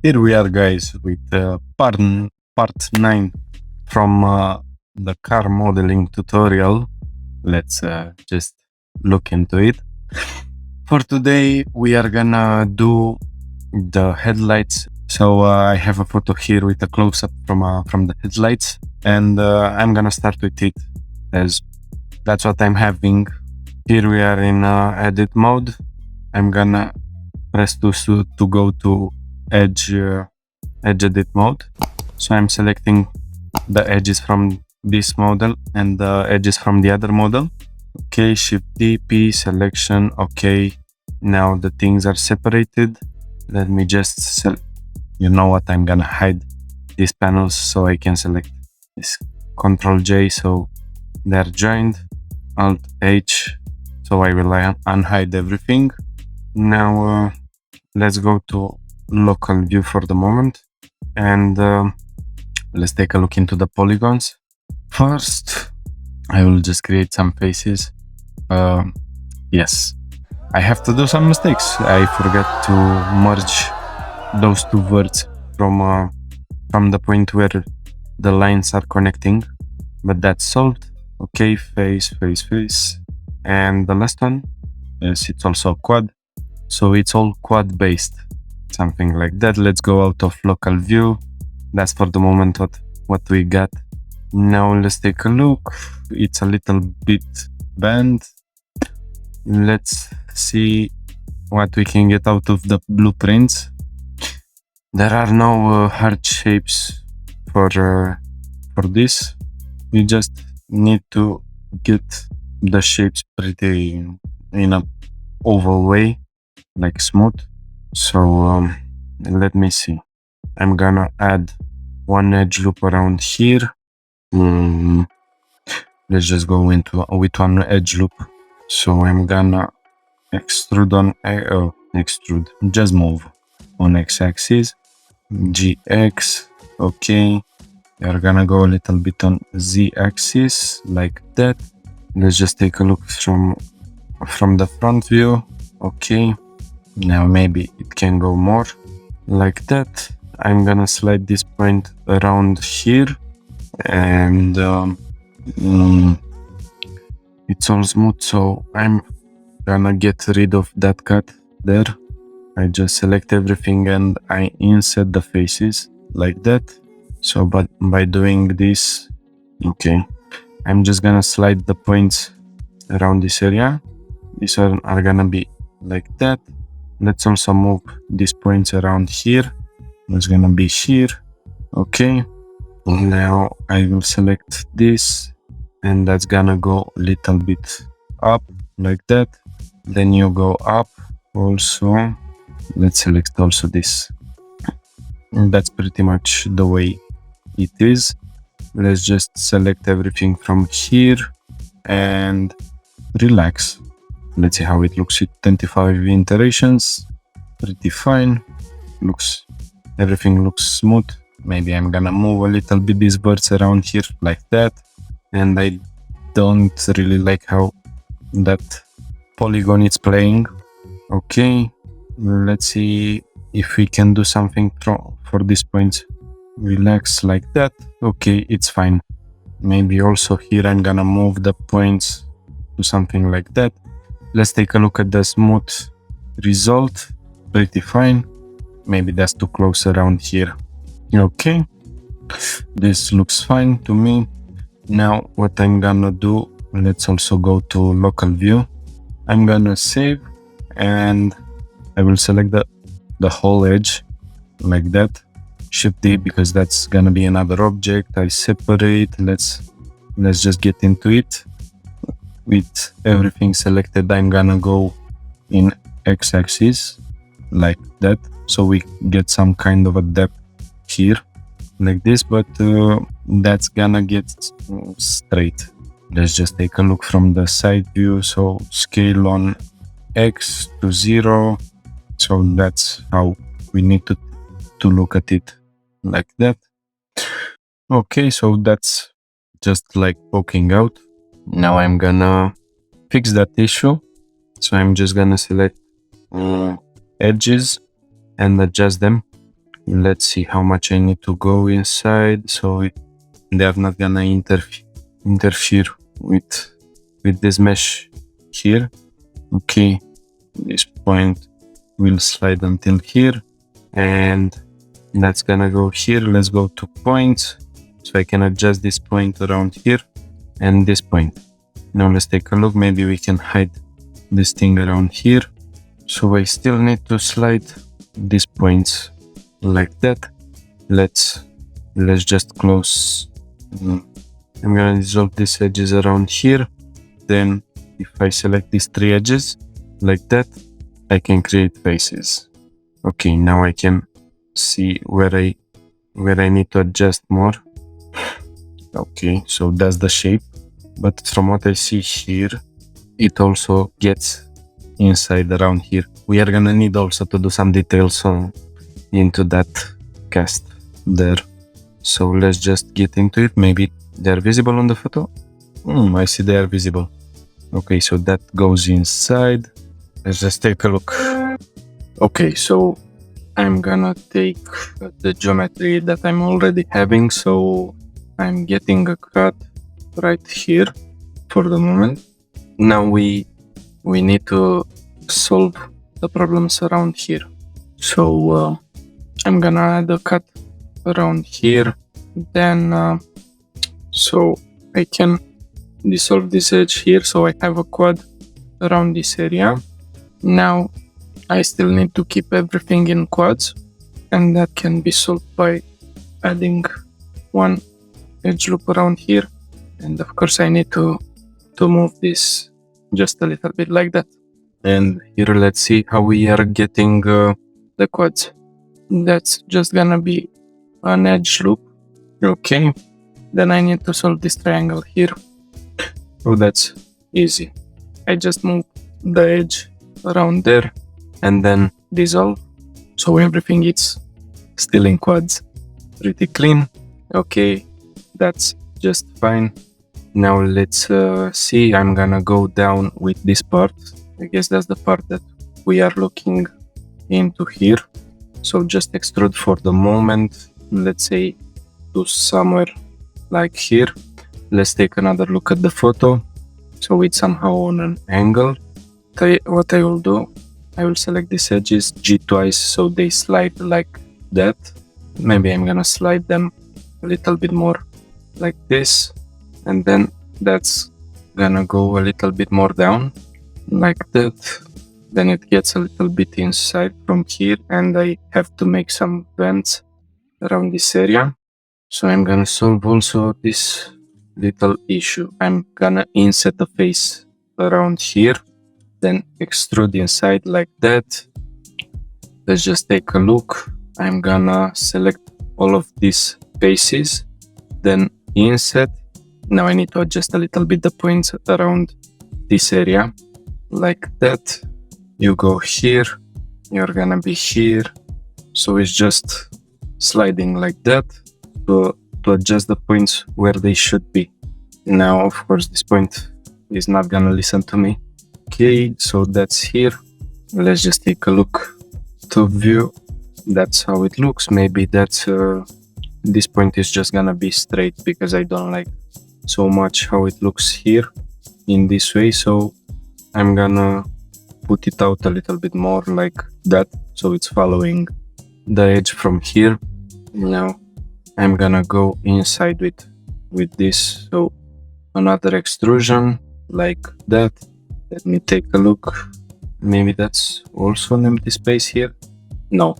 Here we are, guys, with part 9 from the car modeling tutorial. Let's just look into it. For today, we are gonna do the headlights. So I have a photo here with a close-up from the headlights, and I'm gonna start with it, as that's what I'm having. Here we are in edit mode. I'm gonna press to go to edge edit mode. So I'm selecting the edges from this model and the edges from the other model. Okay, Shift D, P, selection. Okay, now the things are separated. Let me just you know what, I'm gonna hide these panels so I can select this. Control J, so they're joined. Alt H, so I will unhide everything. Now let's go to local view for the moment, and let's take a look into the polygons. First, I will just create some faces. Yes, I have to do some mistakes. I forgot to merge those two verts from the point where the lines are connecting, but that's solved. Okay, face, and the last one, yes, it's also quad, so it's all quad based, something like that. Let's go out of local view. That's for the moment what we got. Now let's take a look. It's a little bit bent. Let's see what we can get out of the blueprints. There are no hard shapes for this. You just need to get the shapes pretty in a oval way, like smooth. So let me see. I'm gonna add one edge loop around here. Let's just go with one edge loop. So I'm gonna extrude on extrude, just move on x-axis, gx. Okay, we're gonna go a little bit on z-axis like that. Let's just take a look from the front view. Okay, now maybe it can go more like that. I'm gonna slide this point around here, and it's all smooth, so I'm gonna get rid of that cut there. I just select everything and I insert the faces like that. So but by doing this, okay, I'm just gonna slide the points around this area. These are gonna be like that. Let's also move these points around here. It's gonna be here. Okay, now I will select this, and that's gonna go a little bit up like that. Then you go up also. Let's select also this, and that's pretty much the way it is. Let's just select everything from here and relax. Let's see how it looks with 25 iterations. Pretty fine. Everything looks smooth. Maybe I'm gonna move a little bit these birds around here like that. And I don't really like how that polygon is playing. Okay, let's see if we can do something for this point. Relax like that. Okay, it's fine. Maybe also here I'm gonna move the points to something like that. Let's take a look at the smooth result. Pretty fine. Maybe that's too close around here. Okay, this looks fine to me. Now what I'm gonna do, let's also go to local view. I'm gonna save, and I will select the whole edge like that. Shift D, because that's gonna be another object. I separate. Let's just get into it. With everything selected, I'm gonna go in x-axis like that, so we get some kind of a depth here like this, but that's gonna get straight. Let's just take a look from the side view. So scale on x to 0. So that's how we need to look at it, like that. Okay, so that's just like poking out. Now I'm gonna fix that issue. So I'm just gonna select edges and adjust them Let's see how much I need to go inside so they're not gonna interfere with this mesh here. Okay, this point will slide until here, and that's gonna go here. Let's go to points, so I can adjust this point around here and this point. Now let's take a look. Maybe we can hide this thing around here. So I still need to slide these points like that. Let's just close. I'm gonna dissolve these edges around here. Then if I select these 3 edges like that, I can create faces. Okay, now I can see where I need to adjust more. Okay, so that's the shape. But from what I see here, it also gets inside around here. We are gonna need also to do some details into that cast there. So let's just get into it. Maybe they're visible on the photo. I see they are visible. Okay, so that goes inside. Let's just take a look. Okay, so I'm gonna take the geometry that I'm already having. So I'm getting a cut right here for the moment. Now we need to solve the problems around here. So I'm gonna add a cut around here. Then so I can dissolve this edge here, so I have a quad around this area. Now I still need to keep everything in quads, and that can be solved by adding one edge loop around here. And of course I need to move this just a little bit like that. And here let's see how we are getting the quads. That's just gonna be an edge loop. Okay, then I need to solve this triangle here. Oh, that's easy. I just move the edge around there and then dissolve, so everything is still in quads. Pretty clean. Okay, that's just fine. Now let's see. I'm gonna go down with this part. I guess that's the part that we are looking into here. So just extrude for the moment. Let's say to somewhere like here. Let's take another look at the photo. So it's somehow on an angle. What I will do, I will select these edges G twice so they slide like that. Maybe I'm gonna slide them a little bit more like this, and then that's gonna go a little bit more down like that. Then it gets a little bit inside from here, and I have to make some vents around this area. So I'm gonna solve also this little issue. I'm gonna inset the face around here, then extrude inside like that. Let's just take a look. I'm gonna select all of these faces, then inset. Now I need to adjust a little bit the points around this area like that. You go here, you're gonna be here, so it's just sliding like that to adjust the points where they should be. Now of course this point is not gonna listen to me. Okay, so that's here. Let's just take a look to view. That's how it looks. Maybe that's this point is just gonna be straight because I don't like so much how it looks here in this way. So I'm gonna put it out a little bit more like that, so it's following the edge from here. Now I'm gonna go inside with this, so another extrusion like that. Let me take a look. Maybe that's also an empty space here. No.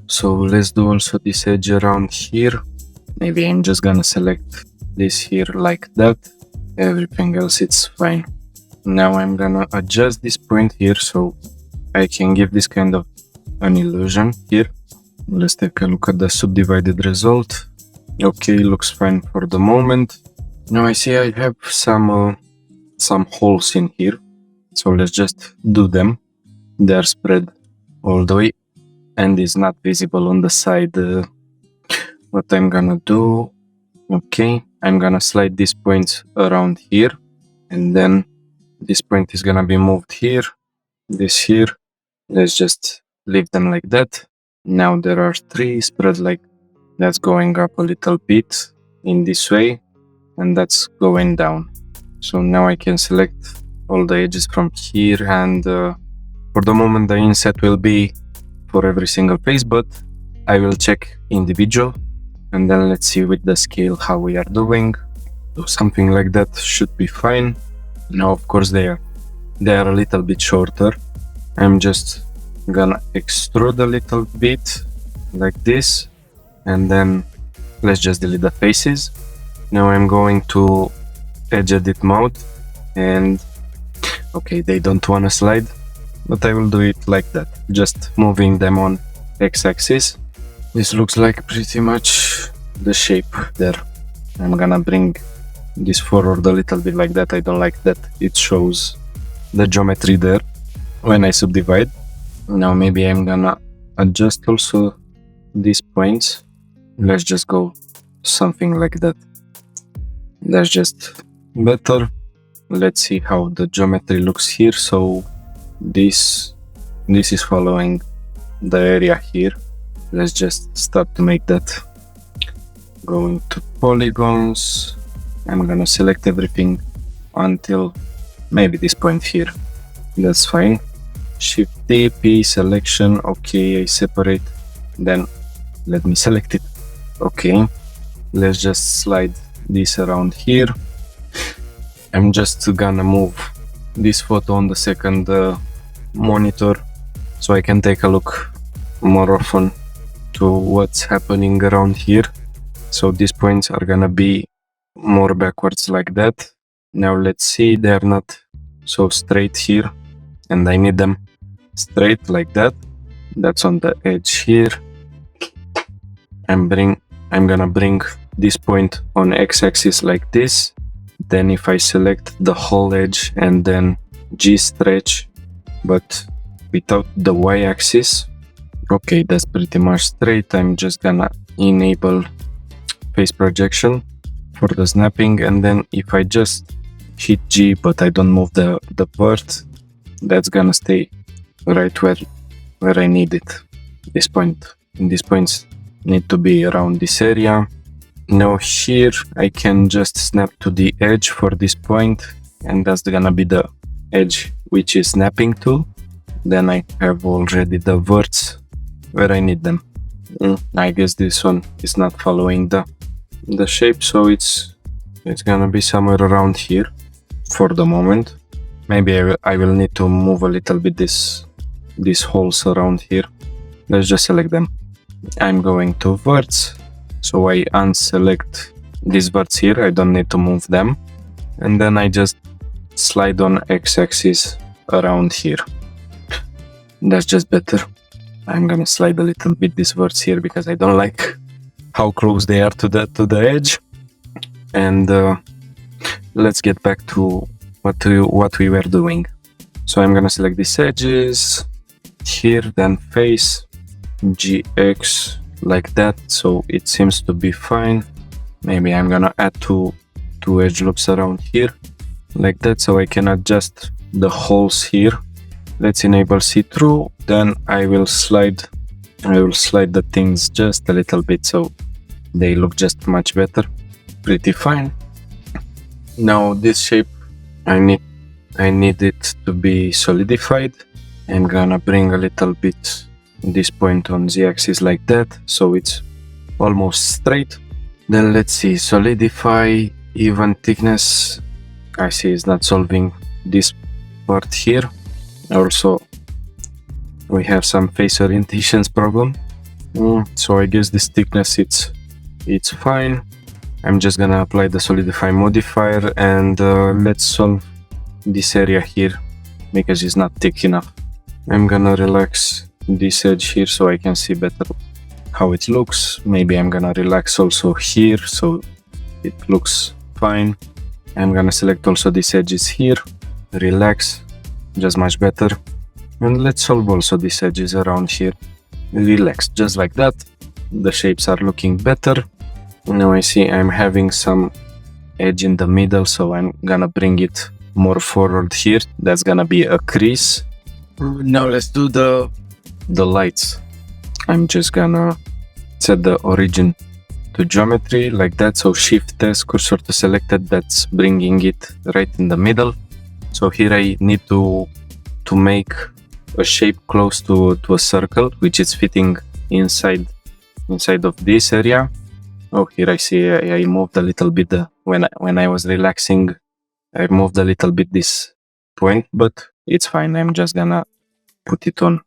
So let's do also this edge around here. Maybe I'm just gonna select this here like that. Everything else it's fine. Now I'm gonna adjust this point here so I can give this kind of an illusion here. Let's take a look at the subdivided result. Okay, looks fine for the moment. Now I see I have some holes in here, so let's just do them. They're spread all the way and is not visible on the side. What I'm gonna do, okay, I'm gonna slide these points around here, and then this point is gonna be moved here, this here. Let's just leave them like that. Now there are 3 spread like that's going up a little bit in this way, and that's going down. So now I can select all the edges from here, and for the moment the inset will be for every single face, but I will check individual, and then let's see with the scale how we are doing. So something like that should be fine. Now of course they are a little bit shorter. I'm just gonna extrude a little bit like this, and then let's just delete the faces. Now I'm going to edge edit mode, and okay, they don't wanna slide, but I will do it like that, just moving them on x-axis. This looks like pretty much the shape there. I'm gonna bring this forward a little bit like that. I don't like that it shows the geometry there when I subdivide. Now maybe I'm gonna adjust also these points. Let's just go something like that. That's just better. Let's see how the geometry looks here. So this is following the area here. Let's just start to make that. Going to polygons. I'm gonna select everything until maybe this point here. That's fine. Shift D, P, selection. Okay, I separate. Then let me select it. Okay, let's just slide this around here. I'm just gonna move this photo on the second monitor so I can take a look more often to what's happening around here. So these points are gonna be more backwards like that. Now let's see, they're not so straight here, and I need them straight like that. That's on the edge here. I'm gonna bring this point on x-axis like this. Then if I select the whole edge and then G stretch, but without the y-axis, okay, that's pretty much straight. I'm just gonna enable face projection for the snapping, and then if I just hit G but I don't move the vert, that's gonna stay right where I need it. This point, and these points need to be around this area. Now here I can just snap to the edge for this point, and that's gonna be the edge which is snapping to. Then I have already the verts where I need them. I guess this one is not following the shape, so it's gonna be somewhere around here for the moment. Maybe I will need to move a little bit these holes around here. Let's just select them. I'm going to verts, so I unselect these verts here. I don't need to move them, and then I just slide on x-axis around here. That's just better. I'm gonna slide a little bit these verts here because I don't like how close they are to the edge. And let's get back to what we were doing. So I'm gonna select these edges here, then face GX like that, so it seems to be fine. Maybe I'm gonna add two edge loops around here like that, so I can adjust the holes here. Let's enable see-through. Then I will slide the things just a little bit so they look just much better. Pretty fine. Now this shape, I need it to be solidified. I'm gonna bring a little bit this point on z-axis like that, so it's almost straight. Then let's see, solidify, even thickness. I see it's not solving this part here. Also, we have some face orientations problem. So I guess this thickness it's fine. I'm just gonna apply the solidify modifier, and let's solve this area here because it's not thick enough. I'm gonna relax this edge here so I can see better how it looks. Maybe I'm gonna relax also here so it looks fine. I'm gonna select also these edges here, relax, just much better. And let's solve also these edges around here, relax, just like that. The shapes are looking better. Now I see I'm having some edge in the middle, so I'm gonna bring it more forward here. That's gonna be a crease. Now let's do the lights. I'm just gonna set the origin to geometry like that. So shift S, cursor to selected, that's bringing it right in the middle. So here I need to make a shape close to a circle, which is fitting inside of this area. Oh, here I see I moved a little bit when I was relaxing. I moved a little bit this point, but it's fine. I'm just gonna put it on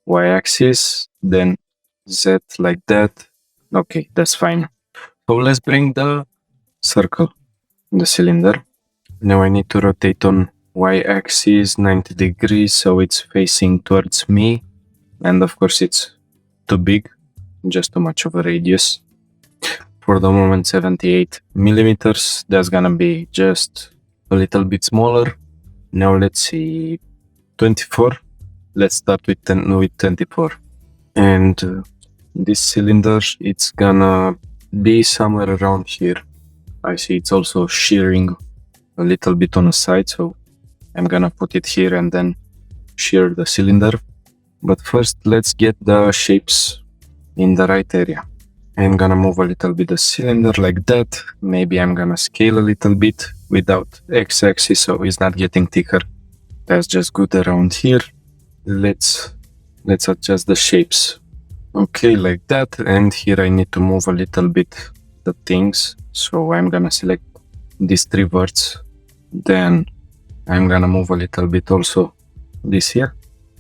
y-axis, then z like that. Okay, that's fine. So let's bring the circle, the cylinder. Now I need to rotate on y-axis 90 degrees so it's facing towards me, and of course it's too big, just too much of a radius. For the moment 78 millimeters, that's gonna be just a little bit smaller. Now let's see, 24. Let's start with 24. And this cylinder, it's gonna be somewhere around here. I see it's also shearing a little bit on the side, so I'm gonna put it here and then shear the cylinder. But first let's get the shapes in the right area. I'm gonna move a little bit the cylinder like that. Maybe I'm gonna scale a little bit without x-axis so it's not getting thicker. That's just good around here. Let's adjust the shapes. Okay, like that. And here I need to move a little bit the things. So I'm gonna select these three verts. Then I'm gonna move a little bit also this here.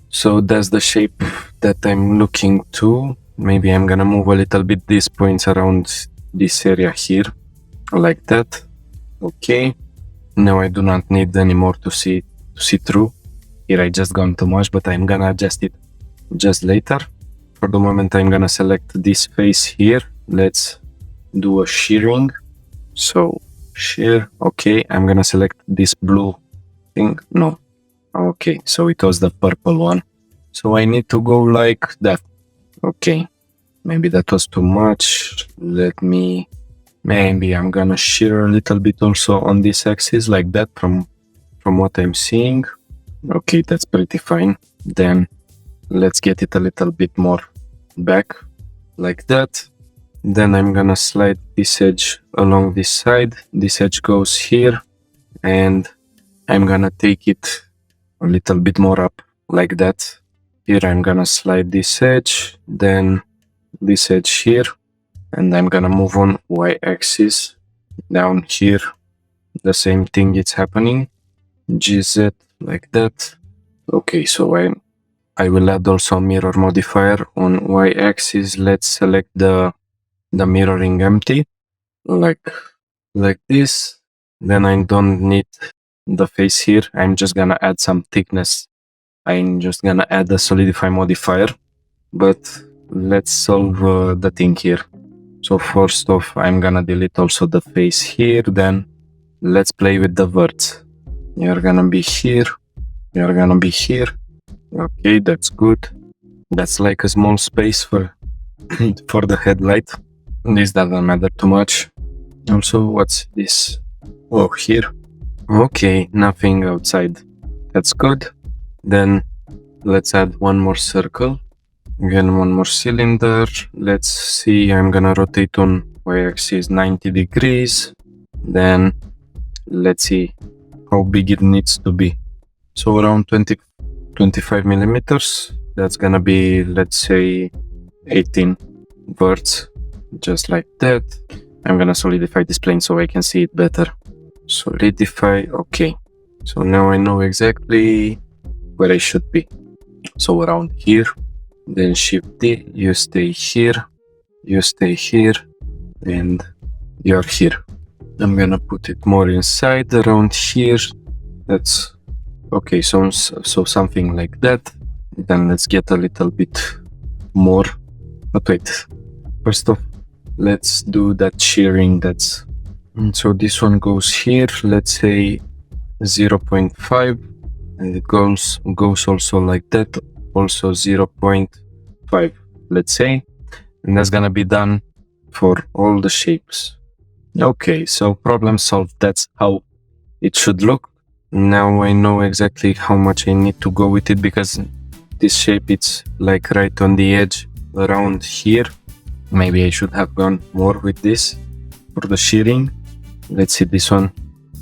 So that's the shape that I'm looking to. Maybe I'm gonna move a little bit these points around this area here, like that. Okay. Now I do not need anymore to see through. Here I just gone too much, but I'm gonna adjust it just later. For the moment I'm gonna select this face here. Let's do a shearing. So shear. Okay, I'm gonna select this blue thing. No. Okay, so it was the purple one. So I need to go like that. Okay, maybe that was too much. Maybe I'm gonna shear a little bit also on this axis like that from what I'm seeing. Okay, that's pretty fine. Then let's get it a little bit more back like that. Then I'm gonna slide this edge along this side. This edge goes here and I'm gonna take it a little bit more up like that. Here I'm gonna slide this edge, then this edge here, and I'm gonna move on y-axis down here. The same thing is happening. GZ like that. Okay, so I will add also a mirror modifier on y-axis. Let's select the mirroring empty, like this. Then I don't need the face here. I'm just gonna add some thickness. I'm just gonna add a solidify modifier, but let's solve the thing here. So first off, I'm gonna delete also the face here. Then let's play with the verts. You're gonna be here. You're gonna be here. Okay, that's good. That's like a small space for for the headlight. This doesn't matter too much. Also, what's this? Oh, here. Okay, nothing outside. That's good. Then let's add one more circle. Again, one more cylinder. Let's see, I'm gonna rotate on y-axis 90 degrees. Then let's see how big it needs to be. So around 25 millimeters. That's gonna be, let's say, 18 verts, just like that. I'm gonna solidify this plane so I can see it better. Solidify, okay. So now I know exactly where I should be. So around here, then Shift D, you stay here, and you're here. I'm gonna put it more inside around here. That's okay, so something like that. Then let's get a little bit more. But wait, first off, let's do that shearing. So this one goes here, let's say 0.5. And it goes also like that, also 0.5, let's say. And that's gonna be done for all the shapes. Okay, so problem solved. That's how it should look. Now I know exactly how much I need to go with it, because this shape, it's like right on the edge around here. Maybe I should have gone more with this for the shearing. Let's see, this one,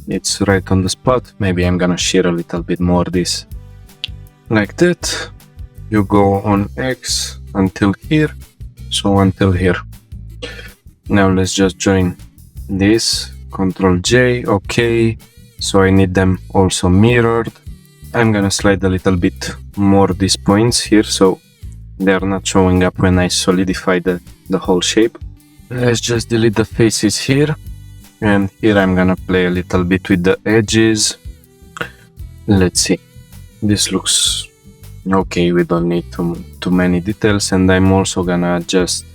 it's right on the spot. Maybe I'm gonna shear a little bit more this. Like that. You go on X until here, so until here. Now let's just join this, Ctrl J, okay. So I need them also mirrored. I'm gonna slide a little bit more these points here, so they're not showing up when I solidify the whole shape. Let's just delete the faces here. And here I'm gonna play a little bit with the edges. Let's see. This looks okay, we don't need too many details, and I'm also gonna adjust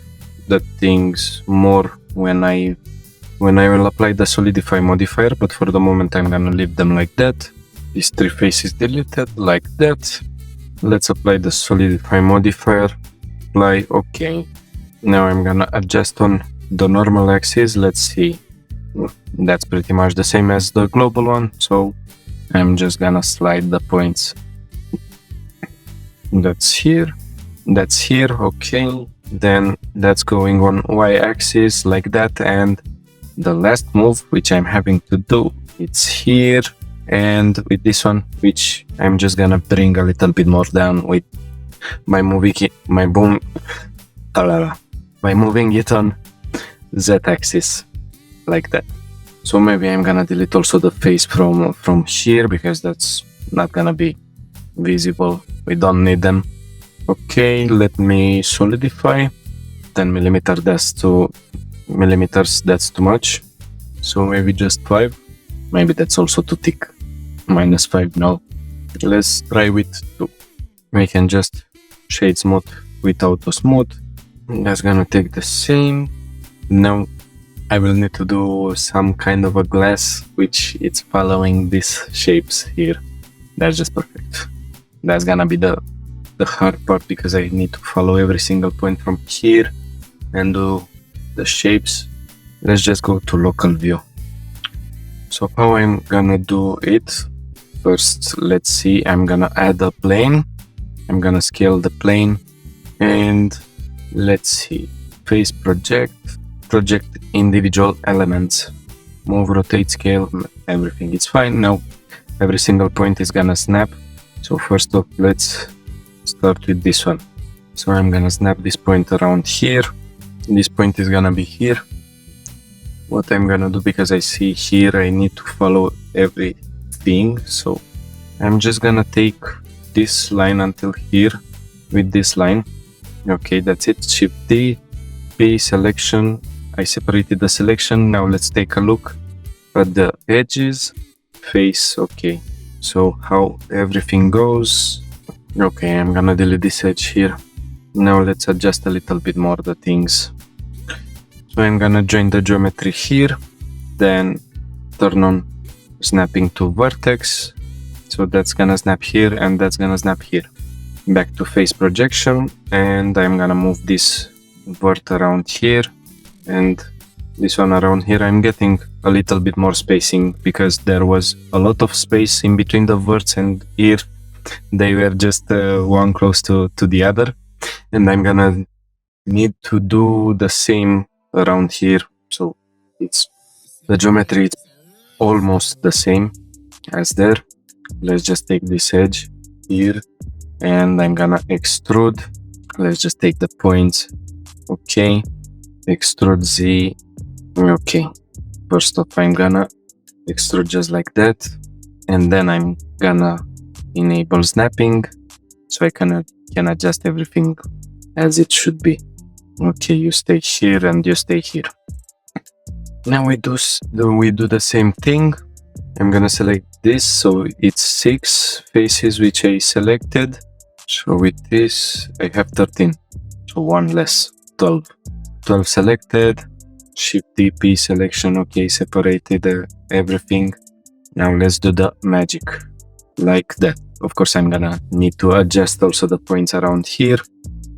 the things more when I will apply the solidify modifier, but for the moment I'm gonna leave them like that. These three faces deleted like that. Let's apply the solidify modifier, apply, okay. Now I'm gonna adjust on the normal axis. Let's see, that's pretty much the same as the global one, so I'm just gonna slide the points. That's here, okay. Then that's going on y-axis like that, and the last move which I'm having to do, it's here, and with this one, which I'm just gonna bring a little bit more down with by moving it on z-axis like that. So maybe I'm gonna delete also the face from here, because that's not gonna be visible. We don't need them. Okay, let me solidify. 10 millimeters, that's too much. So maybe just 5. Maybe that's also too thick. -5, no. Let's try with 2. We can just shade smooth with auto smooth. That's gonna take the same. Now I will need to do some kind of a glass which it's following these shapes here. That's just perfect. That's gonna be the hard part, because I need to follow every single point from here and do the shapes. Let's just go to local view. So how I'm gonna do it? First, let's see, I'm gonna add a plane. I'm gonna scale the plane, and let's see, face project individual elements, move, rotate, scale, everything is fine. Now every single point is gonna snap. So first off, let's start with this one. So I'm gonna snap this point around here. This point is gonna be here. What I'm gonna do, because I see here I need to follow everything, so I'm just gonna take this line until here with this line. Okay, that's it. Shift D, P, selection. I separated the selection. Now let's take a look at the edges, face. Okay, so how everything goes. Okay, I'm gonna delete this edge here. Now let's adjust a little bit more the things. So I'm gonna join the geometry here, then turn on snapping to vertex. So that's gonna snap here, and that's gonna snap here. Back to face projection, and I'm gonna move this vert around here, and this one around here. I'm getting a little bit more spacing, because there was a lot of space in between the verts, and here they were just one close to the other. And I'm gonna need to do the same around here. So it's the geometry is almost the same as there. Let's just take this edge here, and I'm gonna extrude. Let's just take the points. Okay, extrude Z. Okay, first off, I'm gonna extrude just like that, and then I'm gonna enable snapping, so I can adjust everything as it should be. Okay, you stay here and you stay here. Now we do the same thing. I'm gonna select this, so it's 6 faces which I selected. So with this I have 13, so 1 less, 12 selected. Shift DP selection. Okay, separated everything. Now let's do the magic like that. Of course, I'm gonna need to adjust also the points around here,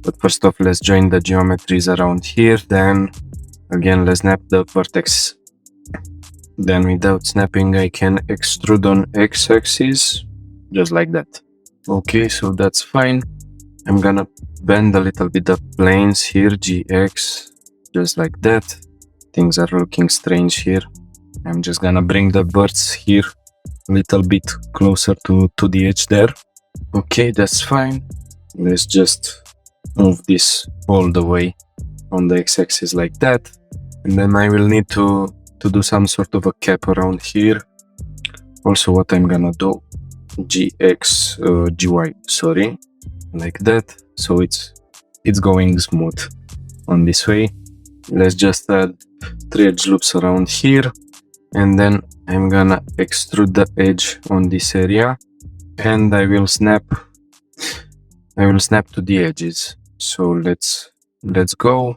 but first off, let's join the geometries around here. Then again, let's snap the vertex. Then without snapping, I can extrude on x-axis just like that. Okay, so that's fine. I'm gonna bend a little bit the planes here, GX, just like that. Things are looking strange here. I'm just gonna bring the birds here a little bit closer to the edge there. Okay, that's fine. Let's just move this all the way on the x-axis like that. And then I will need to do some sort of a cap around here. Also, what I'm gonna do, GY, sorry, like that. So it's going smooth on this way. Let's just add 3 edge loops around here. And then I'm gonna extrude the edge on this area. And I will snap to the edges. So let's go.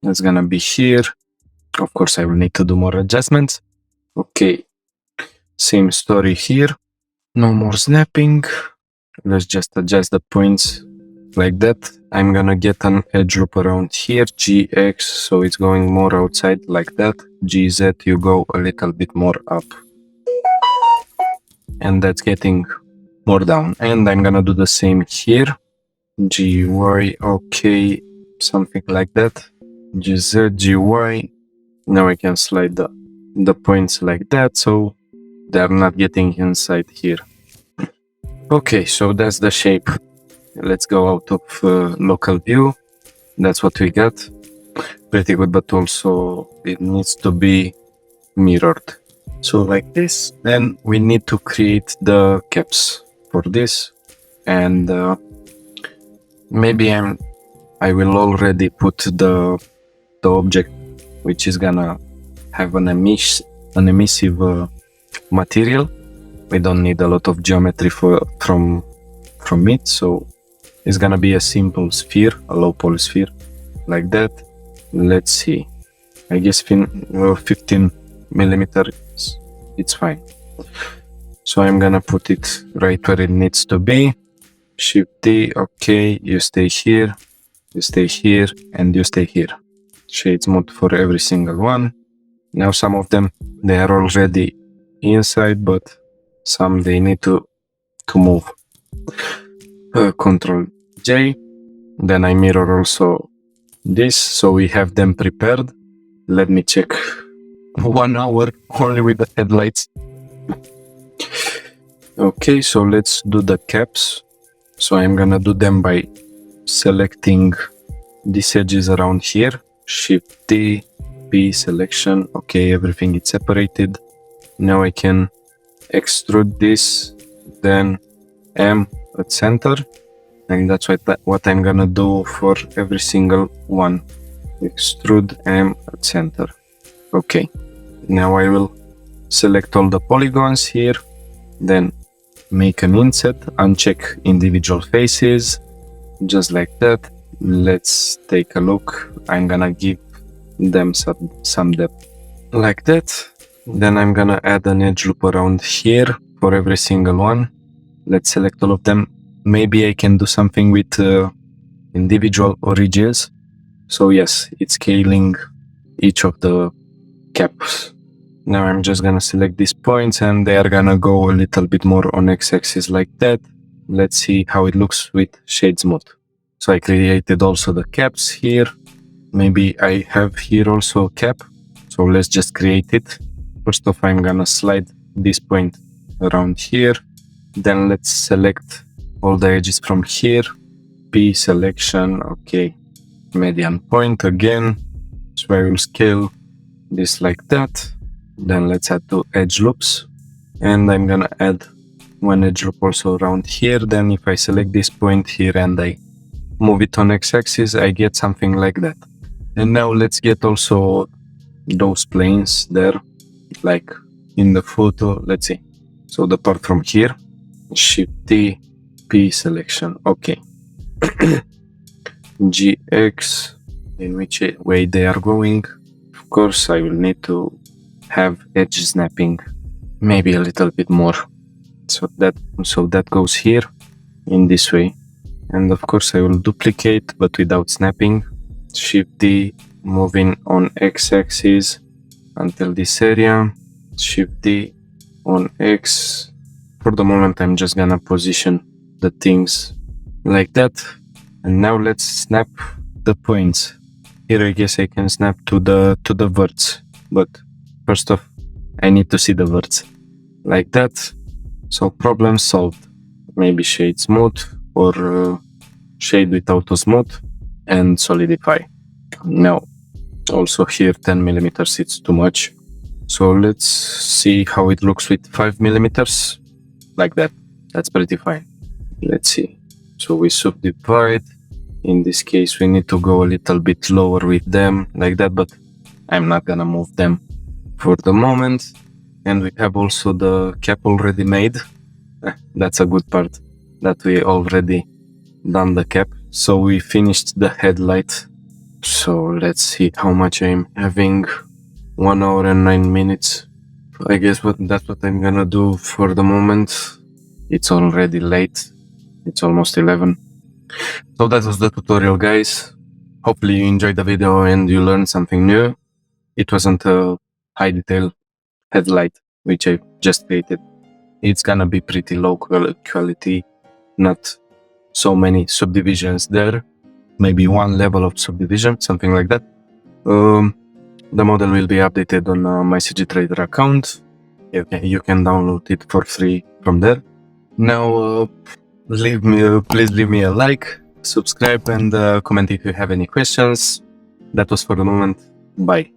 That's gonna be here. Of course, I will need to do more adjustments. Okay, same story here. No more snapping. Let's just adjust the points like that. I'm gonna get an edge loop around here, GX, so it's going more outside like that. GZ, you go a little bit more up. And that's getting more down. And I'm gonna do the same here. GY, okay, something like that. GZ, GY. Now I can slide the points like that, so they're not getting inside here. Okay, so that's the shape. Let's go out of local view. That's what we got. Pretty good, but also it needs to be mirrored. So like this, then we need to create the caps for this. And maybe I will already put the object which is gonna have an emissive material. We don't need a lot of geometry from it, so it's gonna be a simple sphere, a low poly sphere, like that. Let's see. I guess 15 millimeters, it's fine. So I'm gonna put it right where it needs to be. Shift D, okay, you stay here, and you stay here. Shades mode for every single one. Now some of them, they are already inside, but some they need to move. Control J. Then I mirror also this, so we have them prepared. Let me check. 1 hour only with the headlights. Okay, so let's do the caps. So I'm gonna do them by selecting these edges around here. Shift T, P, selection. Okay, everything is separated. Now I can extrude this, then M at center. And that's what I'm gonna do for every single one. Extrude M at center. Okay, now I will select all the polygons here, then make an inset, uncheck individual faces, just like that. Let's take a look. I'm gonna give them some depth, like that. Then I'm gonna add an edge loop around here for every single one. Let's select all of them. Maybe I can do something with individual origins. So yes, it's scaling each of the caps. Now I'm just gonna select these points and they are gonna go a little bit more on x-axis like that. Let's see how it looks with shades mode. So I created also the caps here. Maybe I have here also a cap. So let's just create it. First off, I'm gonna slide this point around here. Then let's select all the edges from here. P selection, okay. Median point again. So I will scale this like that. Then let's add 2 edge loops. And I'm gonna add 1 edge loop also around here. Then if I select this point here and I move it on x-axis, I get something like that. And now let's get also those planes there, like in the photo. Let's see. So the part from here, Shift T, P selection, okay. GX, in which way they are going. Of course, I will need to have edge snapping, maybe a little bit more. So that goes here in this way. And of course I will duplicate, but without snapping. Shift D, moving on x-axis until this area. Shift D on X. For the moment I'm just gonna position the things like that. And now let's snap the points. Here I guess I can snap to the verts, but first off I need to see the verts. Like that. So problem solved. Maybe shade smooth or shade with auto smooth and solidify. Now also here 10 millimeters it's too much. So let's see how it looks with 5 millimeters. Like that. That's pretty fine. Let's see. So we subdivide. In this case we need to go a little bit lower with them like that, but I'm not gonna move them for the moment. And we have also the cap already made. That's a good part, that we already done the cap. So we finished the headlight. So let's see how much I'm having. 1 hour and 9 minutes. I guess that's what I'm gonna do for the moment. It's already late. It's almost 11. So that was the tutorial, guys. Hopefully you enjoyed the video and you learned something new. It wasn't a high detail headlight which I just created. It's gonna be pretty low quality, not so many subdivisions there, maybe one level of subdivision, something like that. The model will be updated on my CG Trader account. You can download it for free from there. Now please leave me a like, subscribe, and comment if you have any questions. That was for the moment. Bye.